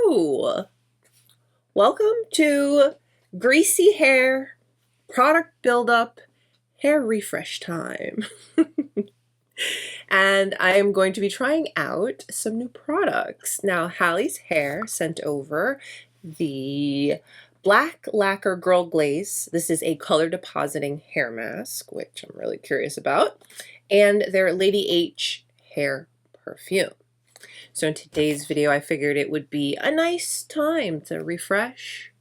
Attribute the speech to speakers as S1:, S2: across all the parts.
S1: Hello! Welcome to Greasy Hair Product Buildup Hair Refresh Time. And I am going to be trying out some new products. Now, Hally's Hair sent over the Black Lacquer Girl Glaze. This is a color depositing hair mask, which I'm really curious about, and their Lady H Hair Perfume. So in today's video, I figured it would be a nice time to refresh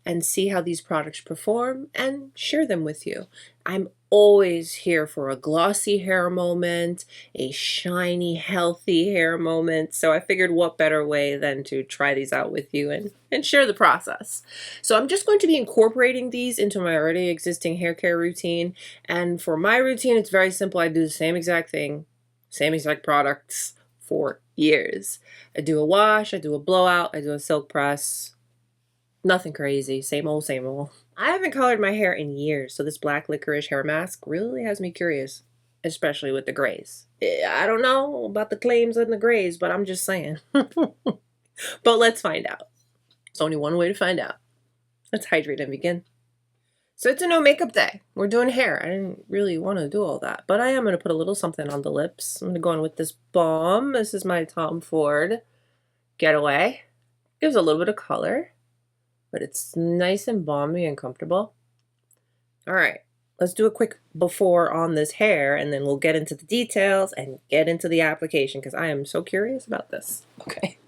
S1: and see how these products perform and share them with you. I'm always here for a glossy hair moment, a shiny, healthy hair moment. So I figured what better way than to try these out with you and share the process. So I'm just going to be incorporating these into my already existing hair care routine. And for my routine, it's very simple. I do the same exact thing, same exact products for years. I do a wash, I do a blowout, I do a silk press. Nothing crazy, same old, same old. I haven't colored my hair in years, so this Black Liquorice hair mask really has me curious, especially with the grays. I don't know about the claims and the grays, but I'm just saying. But let's find out. There's only one way to find out. Let's hydrate and begin. So it's a no makeup day. We're doing hair. I didn't really want to do all that, but I am going to put a little something on the lips. I'm going to go in with this Balm. This is my Tom Ford Getaway. Gives a little bit of color, but it's nice and balmy and comfortable. All right, let's do a quick before on this hair, and then we'll get into the details and get into the application because I am so curious about this. Okay.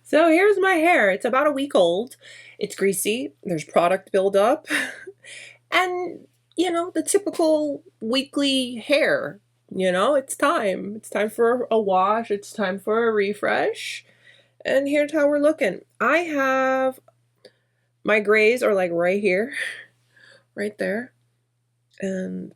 S1: So here's my hair. It's about a week old. It's greasy. There's product buildup. And, you know, the typical weekly hair. You know, it's time. It's time for a wash. It's time for a refresh. And here's how we're looking. I have my grays are like right here. Right there. And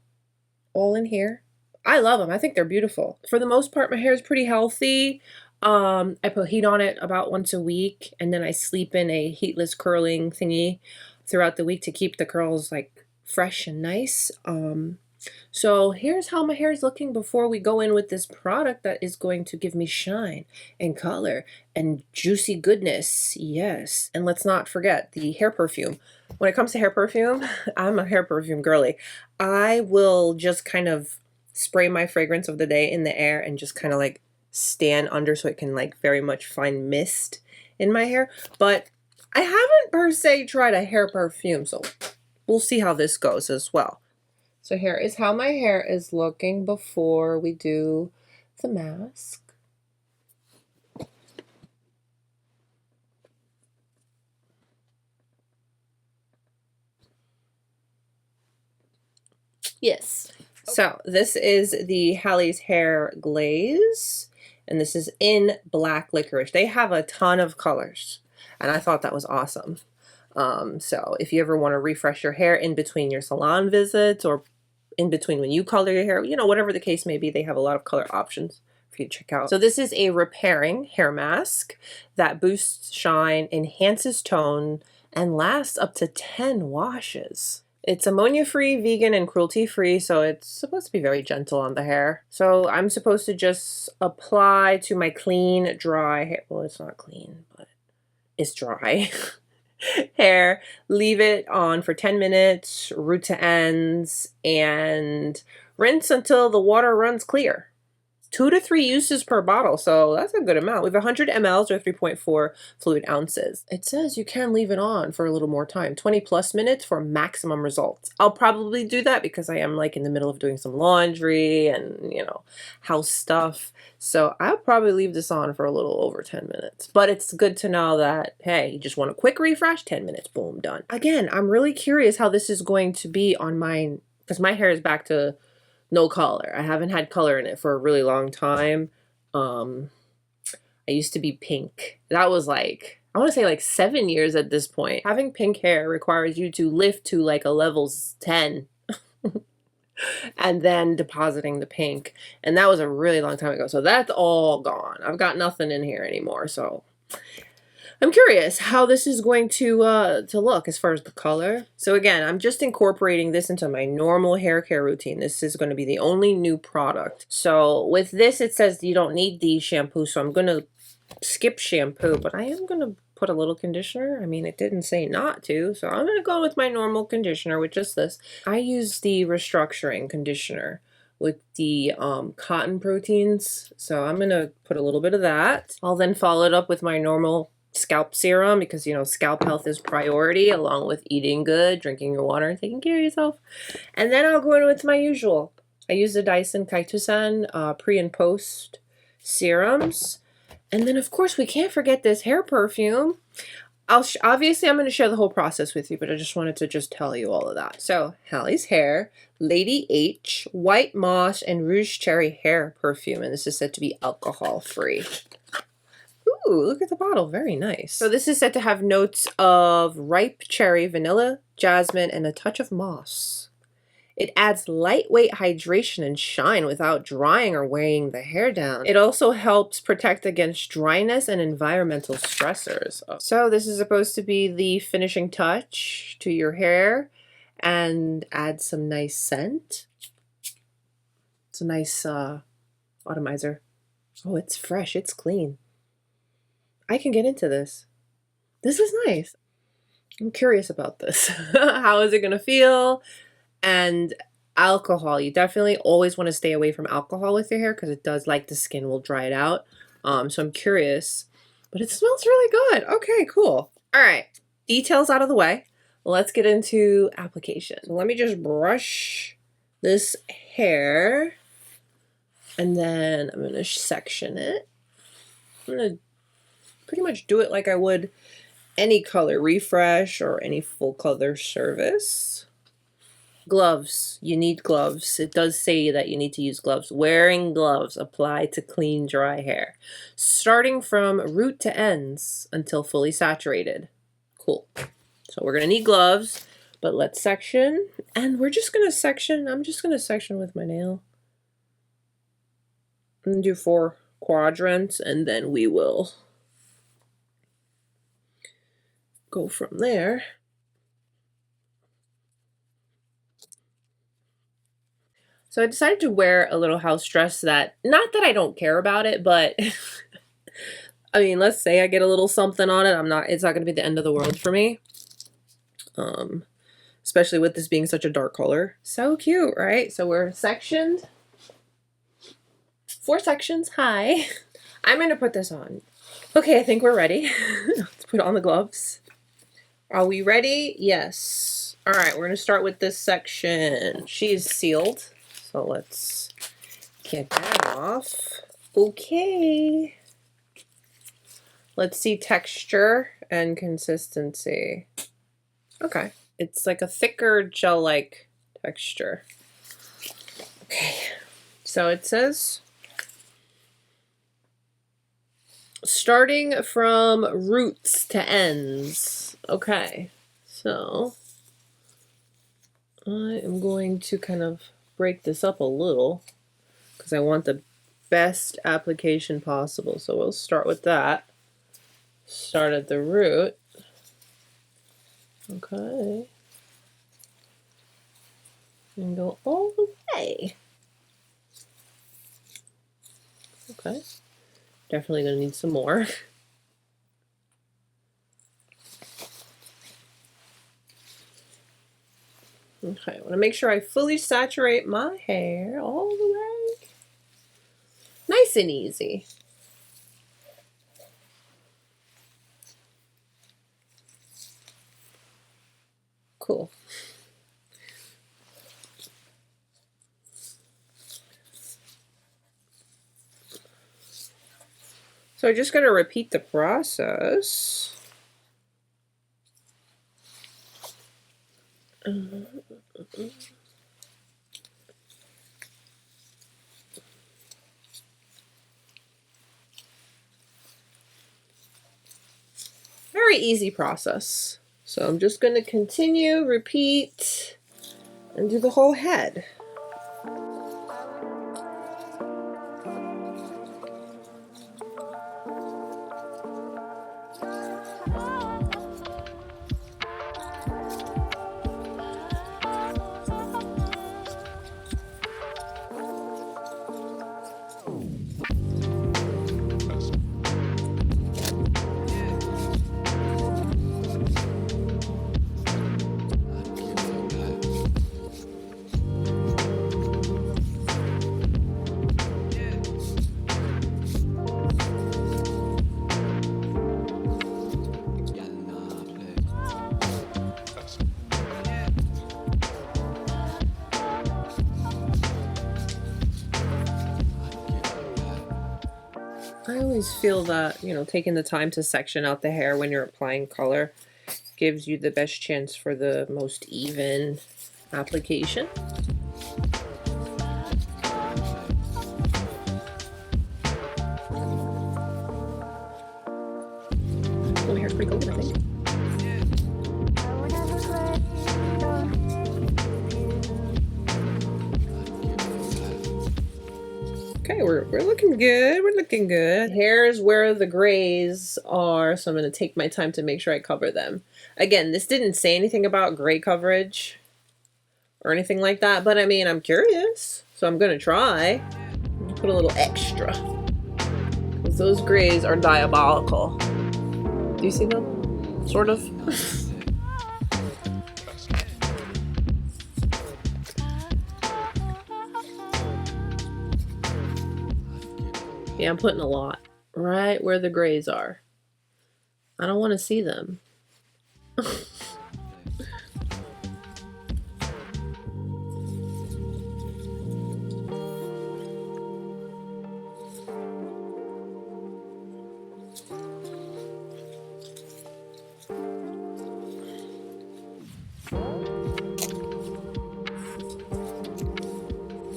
S1: all in here. I love them. I think they're beautiful. For the most part, my hair is pretty healthy. I put heat on it about once a week, and then I sleep in a heatless curling thingy throughout the week to keep the curls like fresh and nice. So here's how my hair is looking before we go in with this product that is going to give me shine and color and juicy goodness. Yes. And let's not forget the hair perfume. When it comes to hair perfume, I'm a hair perfume girly. I will just kind of spray my fragrance of the day in the air and just kind of like stand under so it can like very much find mist in my hair. But I haven't per se tried a hair perfume, so we'll see how this goes as well. So here is how my hair is looking before we do the mask. Yes. So this is the Hally's Hair Glaze, and this is in Black Liquorice. They have a ton of colors, and I thought that was awesome. So if you ever want to refresh your hair in between your salon visits or in between when you color your hair, you know, whatever the case may be, they have a lot of color options for you to check out. So this is a repairing hair mask that boosts shine, enhances tone, and lasts up to 10 washes. It's ammonia-free, vegan, and cruelty-free, so it's supposed to be very gentle on the hair. So I'm supposed to just apply to my clean, dry hair. Well, it's not clean, but it's dry hair. Leave it on for 10 minutes, root to ends, and rinse until the water runs clear. 2 to 3 uses per bottle, so that's a good amount. We have 100 mLs or 3.4 fluid ounces. It says you can leave it on for a little more time, 20 plus minutes for maximum results. I'll probably do that because I am like in the middle of doing some laundry and, you know, house stuff. So I'll probably leave this on for a little over 10 minutes. But it's good to know that, hey, you just want a quick refresh, 10 minutes, boom, done. Again, I'm really curious how this is going to be on mine because my hair is back to no color. I haven't had color in it for a really long time. I used to be pink. That was like, I want to say like 7 years at this point. Having pink hair requires you to lift to like a level 10 and then depositing the pink. And that was a really long time ago. So that's all gone. I've got nothing in here anymore. So I'm curious how this is going to look as far as the color. So again, I'm just incorporating this into my normal hair care routine. This is going to be the only new product. So with this, it says you don't need the shampoo. So I'm going to skip shampoo, but I am going to put a little conditioner. I mean, it didn't say not to, so I'm going to go with my normal conditioner, which is this. I use the Restructuring conditioner with the cotton proteins, so I'm going to put a little bit of that. I'll then follow it up with my normal scalp serum because, you know, scalp health is priority along with eating good, drinking your water, and taking care of yourself. And then I'll go in with my usual. I use the Dyson Chitosan pre and post serums. And then, of course, we can't forget this hair perfume. Obviously, I'm going to share the whole process with you, but I just wanted to just tell you all of that. So, Hally's Hair, Lady H, White Moss, and Rouge Cherry Hair Perfume. And this is said to be alcohol-free. Ooh, look at the bottle. Very nice. So this is said to have notes of ripe cherry, vanilla, jasmine, and a touch of moss. It adds lightweight hydration and shine without drying or weighing the hair down. It also helps protect against dryness and environmental stressors. So this is supposed to be the finishing touch to your hair and add some nice scent. It's a nice atomizer. Oh, it's fresh. It's clean. I can get into this. This is nice. I'm curious about this. How is it going to feel? And alcohol, you definitely always want to stay away from alcohol with your hair because it does, like the skin, will dry it out. So I'm curious, but it smells really good. Okay, cool. All right, details out of the way. Let's get into application. So let me just brush this hair and then I'm going to section it. I'm going to pretty much do it like I would any color refresh or any full color service. Gloves. You need gloves. It does say that you need to use gloves. Wearing gloves apply to clean, dry hair. Starting from root to ends until fully saturated. Cool. So we're going to need gloves, but let's section. And we're just going to section. I'm just going to section with my nail. And do 4 quadrants, and then we will go from there. So I decided to wear a little house dress that, not that I don't care about it, but I mean, let's say I get a little something on it. It's not going to be the end of the world for me. Especially with this being such a dark color. So cute, right? So we're sectioned. 4 sections. Hi. I'm going to put this on. Okay, I think we're ready. Let's put on the gloves. Are we ready? Yes. All right, we're going to start with this section. She's sealed. So let's get that off. Okay. Let's see texture and consistency. Okay. It's like a thicker gel-like texture. Okay. So it says, starting from roots to ends. Okay. So I am going to kind of break this up a little because I want the best application possible. So we'll start with that. Start at the root. Okay. And go all the way. Okay. Definitely going to need some more. Okay, I want to make sure I fully saturate my hair all the way. Nice and easy. Cool. So I'm just going to repeat the process. Very easy process. So I'm just going to continue, repeat, and do the whole head. always feel that, you know, taking the time to section out the hair when you're applying color gives you the best chance for the most even application. Oh, my hair's pretty golden, I think. Okay, we're looking good. We're looking good. Here's where the grays are, so I'm going to take my time to make sure I cover them. Again, this didn't say anything about gray coverage or anything like that, but I mean, I'm curious, so I'm going to try. Put a little extra, because those grays are diabolical. Do you see them? Sort of. Yeah, I'm putting a lot right where the grays are. I don't want to see them.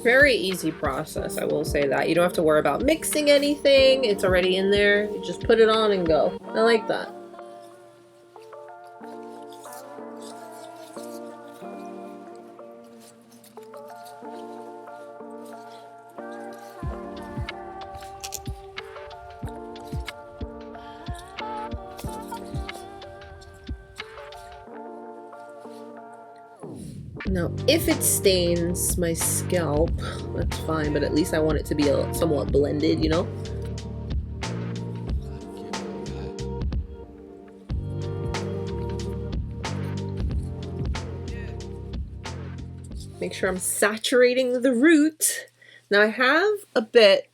S1: Very easy process, I will say that. You don't have to worry about mixing anything. It's already in there. You just put it on and go. I like that. Now, if it stains my scalp, that's fine, but at least I want it to be somewhat blended, you know? Make sure I'm saturating the root. Now, I have a bit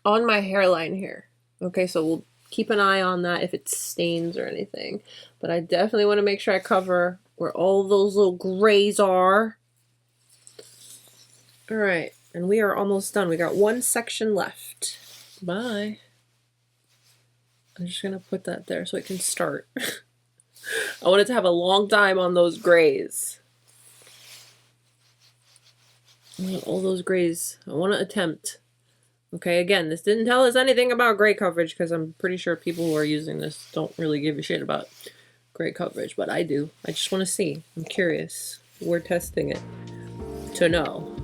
S1: on my hairline here. Okay, so we'll keep an eye on that if it stains or anything. But I definitely want to make sure I cover where all those little grays are. All right, and we are almost done. We got one section left. Bye. I'm just gonna put that there so it can start. I want it to have a long time on those grays. All those grays. I want to attempt. Okay, again, this didn't tell us anything about gray coverage, because I'm pretty sure people who are using this don't really give a shit about gray coverage, but I do. I just want to see. I'm curious. We're testing it to know.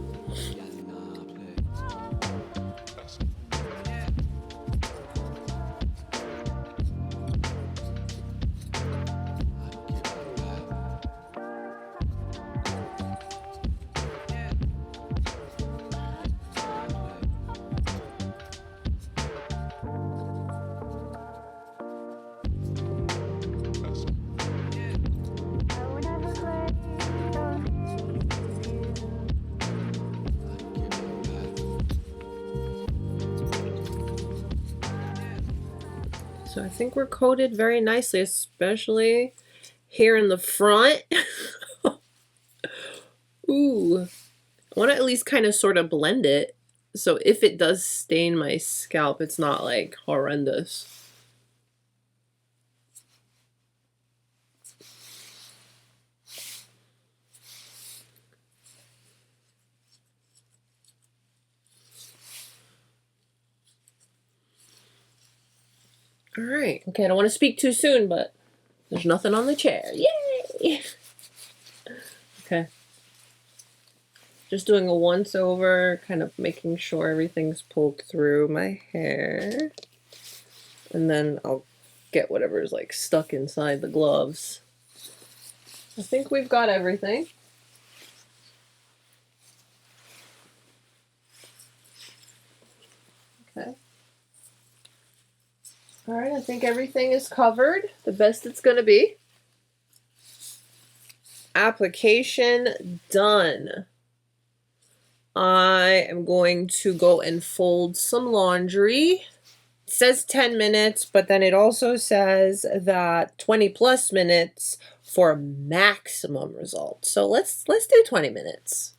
S1: So I think we're coated very nicely, especially here in the front. Ooh, I want to at least kind of sort of blend it, so if it does stain my scalp, it's not like horrendous. All right. Okay, I don't want to speak too soon, but there's nothing on the chair. Yay! Okay. Just doing a once over, kind of making sure everything's pulled through my hair. And then I'll get whatever's like stuck inside the gloves. I think we've got everything. Okay. All right, I think everything is covered the best it's going to be. Application done. I am going to go and fold some laundry. It says 10 minutes, but then it also says that 20 plus minutes for maximum results. So let's do 20 minutes.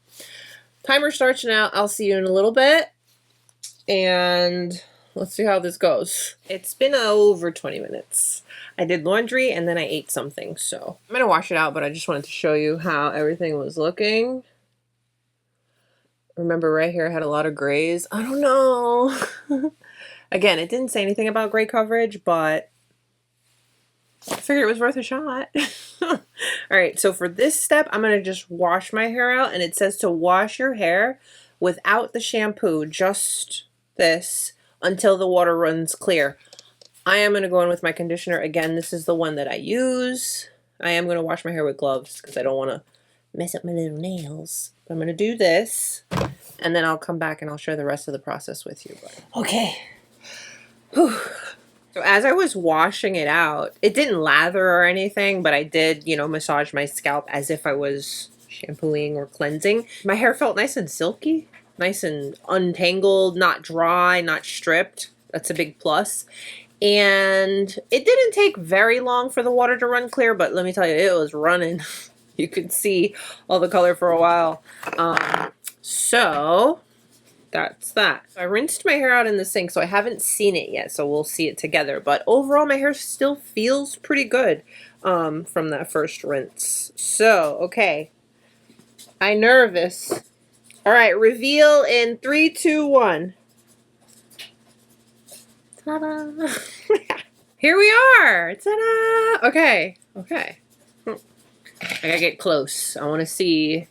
S1: Timer starts now. I'll see you in a little bit. And let's see how this goes. It's been over 20 minutes. I did laundry and then I ate something, so I'm gonna wash it out, but I just wanted to show you how everything was looking. Remember right here I had a lot of grays. I don't know. Again, it didn't say anything about gray coverage, but I figured it was worth a shot. All right, so for this step, I'm gonna just wash my hair out, and it says to wash your hair without the shampoo, just this, until the water runs clear. I am gonna go in with my conditioner. Again, this is the one that I use. I am gonna wash my hair with gloves because I don't wanna mess up my little nails. I'm gonna do this, and then I'll come back and I'll share the rest of the process with you. But okay. Whew. So as I was washing it out, it didn't lather or anything, but I did, you know, massage my scalp as if I was shampooing or cleansing. My hair felt nice and silky, nice and untangled, not dry, not stripped. That's a big plus. And it didn't take very long for the water to run clear, but let me tell you, it was running. You could see all the color for a while. So that's that. I rinsed my hair out in the sink, so I haven't seen it yet, so we'll see it together. But overall, my hair still feels pretty good from that first rinse. So, okay. I'm nervous. All right, reveal in 3, 2, 1. Ta-da! Here we are! Ta-da! Okay, okay. I gotta get close. I want to see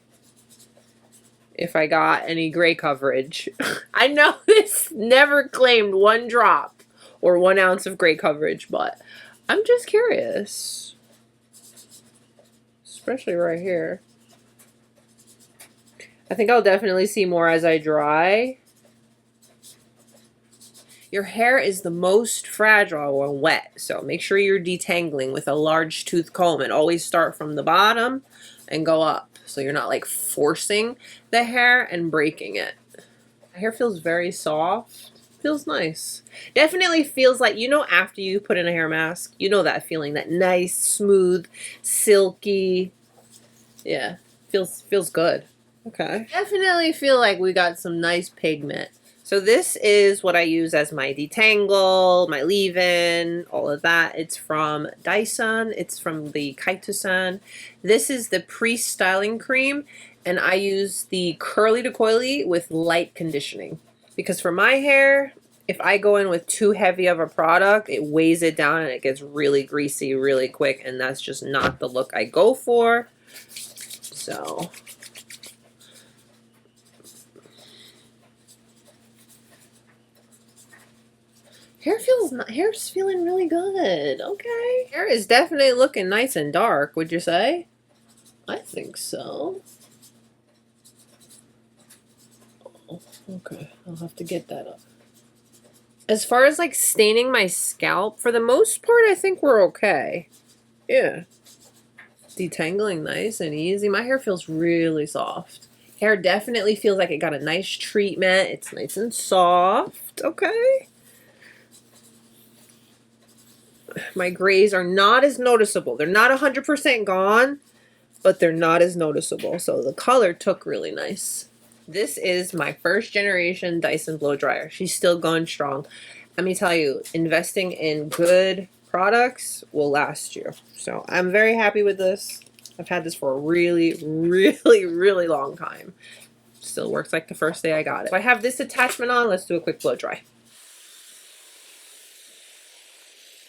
S1: if I got any gray coverage. I know this never claimed 1 drop or 1 ounce of gray coverage, but I'm just curious. Especially right here. I think I'll definitely see more as I dry. Your hair is the most fragile when wet, so make sure you're detangling with a large tooth comb and always start from the bottom and go up. So you're not like forcing the hair and breaking it. My hair feels very soft. Feels nice. Definitely feels like, you know, after you put in a hair mask, you know that feeling, that nice, smooth, silky. Yeah, feels good. Okay. Definitely feel like we got some nice pigment. So this is what I use as my detangle, my leave-in, all of that. It's from Dyson. It's from the Chitosan. This is the pre-styling cream, and I use the curly to coily with light conditioning. Because for my hair, if I go in with too heavy of a product, it weighs it down and it gets really greasy really quick, and that's just not the look I go for. So hair's feeling really good. Okay. Hair is definitely looking nice and dark, would you say? I think so. Oh, okay. I'll have to get that up. As far as like staining my scalp, for the most part, I think we're okay. Yeah. Detangling nice and easy. My hair feels really soft. Hair definitely feels like it got a nice treatment. It's nice and soft. Okay. My grays are not as noticeable. They're not 100% gone, but they're not as noticeable. So the color took really nice. This is my first generation Dyson blow dryer. She's still going strong. Let me tell you, investing in good products will last you. So I'm very happy with this. I've had this for a really, really, really long time. Still works like the first day I got it. So I have this attachment on. Let's do a quick blow dry.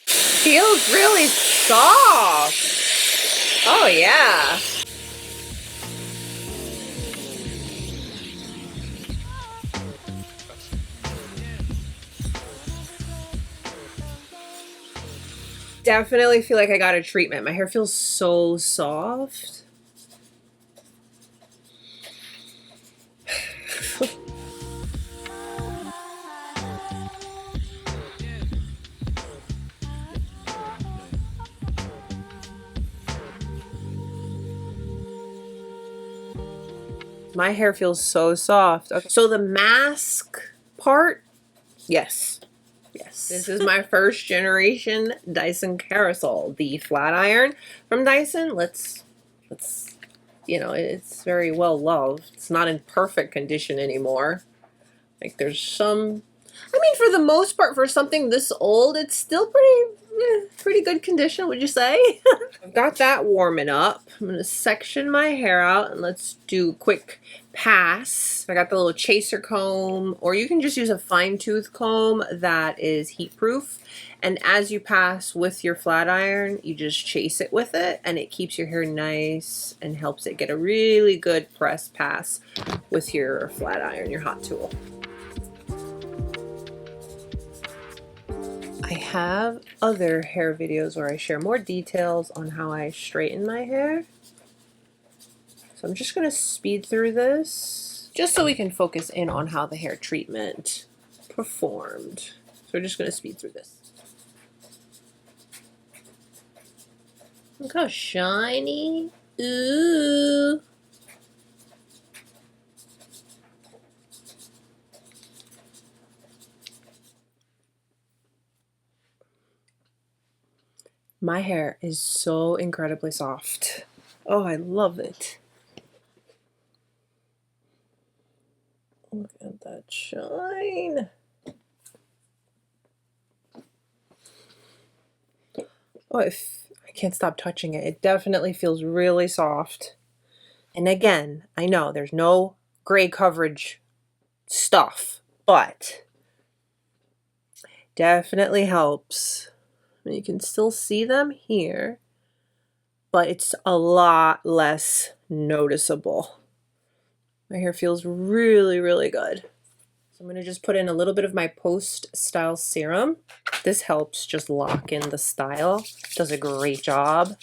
S1: Feels really soft. Oh yeah. Definitely feel like I got a treatment. My hair feels so soft. My hair feels so soft. Okay. So the mask part, yes. Yes. This is my first generation Dyson Carousel, the flat iron from Dyson. Let's, you know, it's very well loved. It's not in perfect condition anymore. Like there's some, I mean, for the most part, for something this old, it's still pretty good condition, would you say? I've got that warming up. I'm gonna section my hair out and let's do a quick pass. I got the little chaser comb, or you can just use a fine tooth comb that is heat proof. And as you pass with your flat iron, you just chase it with it, and it keeps your hair nice and helps it get a really good press pass with your flat iron, your hot tool. I have other hair videos where I share more details on how I straighten my hair. So I'm just going to speed through this just so we can focus in on how the hair treatment performed. So we're just going to speed through this. Look how shiny. Ooh. My hair is so incredibly soft. Oh, I love it. Look at that shine. Oh, I can't stop touching it. It definitely feels really soft. And again, I know there's no gray coverage stuff, but definitely helps. You can still see them here, but it's a lot less noticeable. My hair feels really, really good. So I'm going to just put in a little bit of my post-style serum. This helps just lock in the style. Does a great job.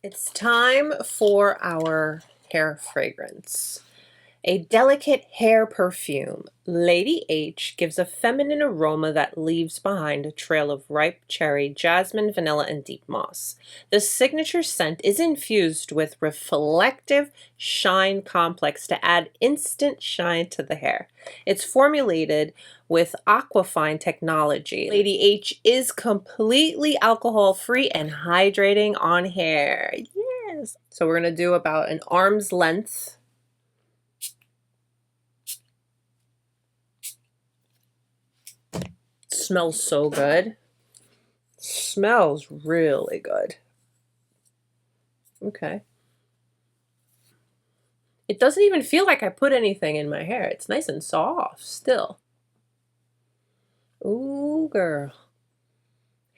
S1: It's time for our hair fragrance. A delicate hair perfume, Lady H gives a feminine aroma that leaves behind a trail of ripe cherry, jasmine, vanilla, and deep moss. The signature scent is infused with reflective shine complex to add instant shine to the hair. It's formulated with aquafine technology. Lady H is completely alcohol-free and hydrating on hair. Yes! So we're going to do about an arm's length. Smells so good. Smells really good. Okay. It doesn't even feel like I put anything in my hair. It's nice and soft still. Ooh, girl.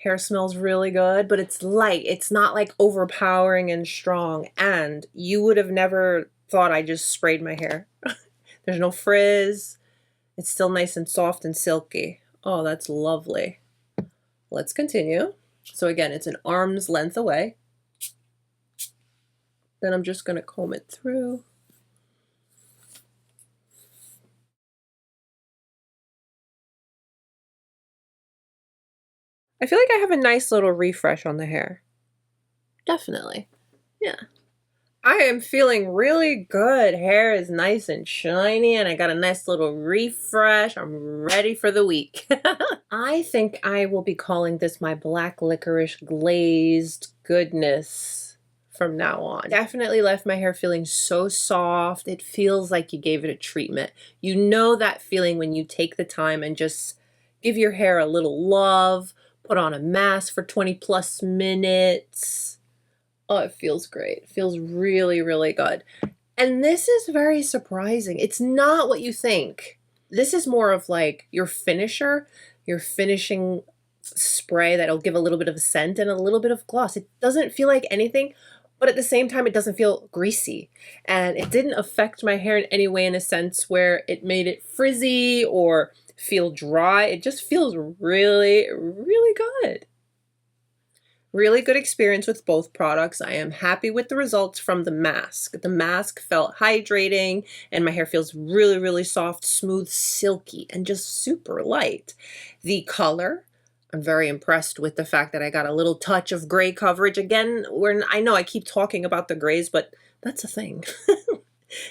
S1: Hair smells really good, but it's light. It's not like overpowering and strong. And you would have never thought I just sprayed my hair. There's no frizz. It's still nice and soft and silky. Oh, that's lovely. Let's continue. So again, it's an arm's length away. Then I'm just going to comb it through. I feel like I have a nice little refresh on the hair. Definitely. Yeah. I am feeling really good. Hair is nice and shiny and I got a nice little refresh. I'm ready for the week. I think I will be calling this my Black Licorice Glazed Goodness from now on. Definitely left my hair feeling so soft. It feels like you gave it a treatment. You know that feeling when you take the time and just give your hair a little love, put on a mask for 20+ minutes. Oh, it feels great. It feels really, really good. And this is very surprising. It's not what you think. This is more of like your finisher, your finishing spray that'll give a little bit of a scent and a little bit of gloss. It doesn't feel like anything, but at the same time, it doesn't feel greasy. And it didn't affect my hair in any way in a sense where it made it frizzy or feel dry. It just feels really, really good. Really good experience with both products. I am happy with the results from the mask. The mask felt hydrating and my hair feels really, really soft, smooth, silky, and just super light. The color, I'm very impressed with the fact that I got a little touch of gray coverage. Again, I know I keep talking about the grays, but that's a thing.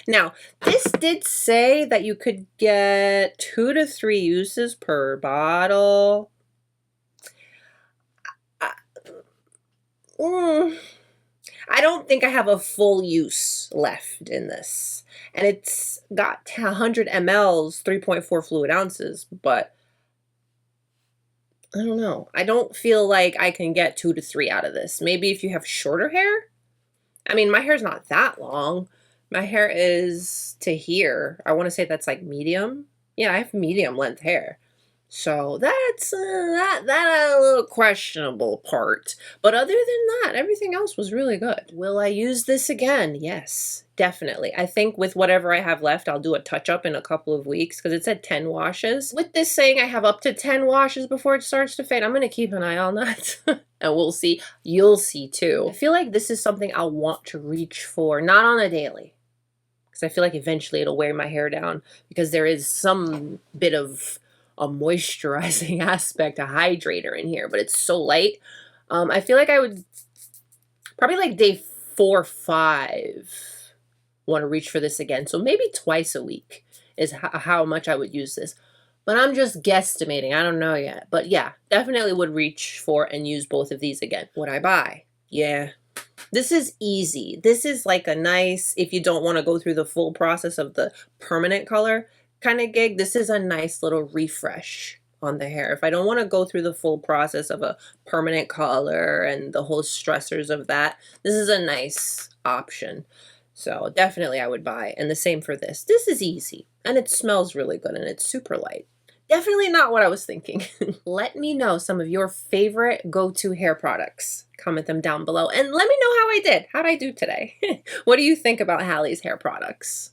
S1: Now, this did say that you could get 2 to 3 uses per bottle. I don't think I have a full use left in this. And it's got 100 mLs, 3.4 fluid ounces, but I don't know. I don't feel like I can get 2 to 3 out of this. Maybe if you have shorter hair? I mean, my hair's not that long. My hair is to here. I want to say that's like medium. Yeah, I have medium length hair. So that's that a little questionable part. But other than that, everything else was really good. Will I use this again? Yes, definitely. I think with whatever I have left, I'll do a touch-up in a couple of weeks because it said 10 washes. With this saying I have up to 10 washes before it starts to fade, I'm going to keep an eye on that. And we'll see. You'll see too. I feel like this is something I'll want to reach for, not on a daily. Because I feel like eventually it'll wear my hair down because there is some bit of a moisturizing aspect, a hydrator in here, but it's so light. I feel like I would probably like day 4 or 5 want to reach for this again. So maybe twice a week is how much I would use this. But I'm just guesstimating. I don't know yet. But yeah, definitely would reach for and use both of these again. Would I buy? Yeah. This is easy. This is like a nice, if you don't want to go through the full process of the permanent color kind of gig, this is a nice little refresh on the hair. If I don't want to go through the full process of a permanent color and the whole stressors of that, this is a nice option. So definitely I would buy. And the same for this. This is easy and it smells really good and it's super light. Definitely not what I was thinking. Let me know some of your favorite go-to hair products. Comment them down below and let me know how I did. How'd I do today? What do you think about Hally's hair products?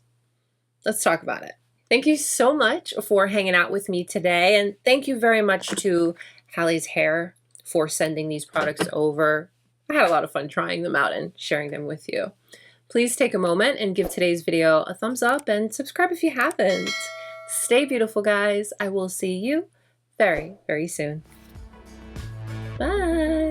S1: Let's talk about it. Thank you so much for hanging out with me today. And thank you very much to Hally's Hair for sending these products over. I had a lot of fun trying them out and sharing them with you. Please take a moment and give today's video a thumbs up and subscribe if you haven't. Stay beautiful, guys. I will see you very, very soon. Bye.